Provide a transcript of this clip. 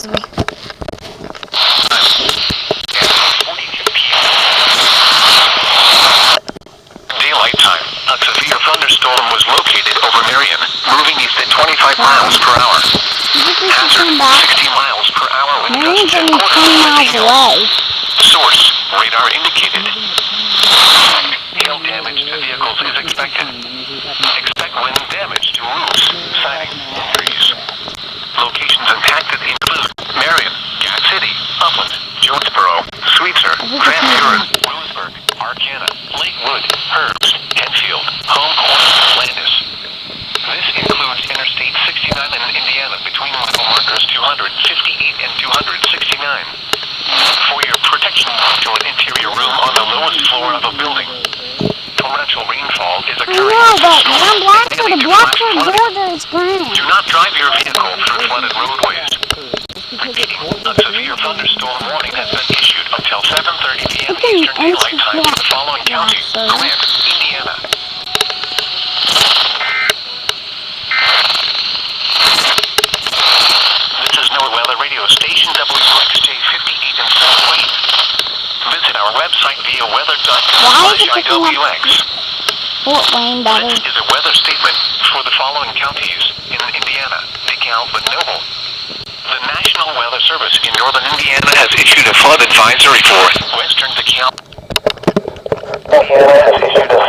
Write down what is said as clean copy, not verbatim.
me. Daylight time. A severe thunderstorm was located over Marion, moving east at 25 miles per hour. Hazard, 60 miles per hour with gusts and quarter-mile away. Source, radar indicated. Hail damage to vehicles is expected. Expect wind damage to roofs, siding, and trees. Locations impacted include Marion, Gas City, Upland, Jonesboro, Sweetser, Grand Buren, Roseburg, Arcana, Lakewood, Herbst, Enfield, Home Corner, Landis. This includes Interstate 69 in Indiana between mile markers 258 and 269. For your protection, to an interior room on the lowest floor of a building. Torrential rainfall is occurring. But I'm blocking the Blackford border is green. Do not drive your vehicle through flooded roadways. Repeating, a severe thunderstorm warning has been issued until 7:30 p.m. Eastern Daylight Time for the following counties: Grant, Indiana. This is NOAA Weather Radio Station WJX58 in Fort Wayne. Visit our website via weather.com/IWX. Fort Wayne, buddy. This is a weather statement for the following counties in Indiana: DeKalb and Noble. The National Weather Service in northern Indiana has issued a flood advisory for western DeKalb. Has issued a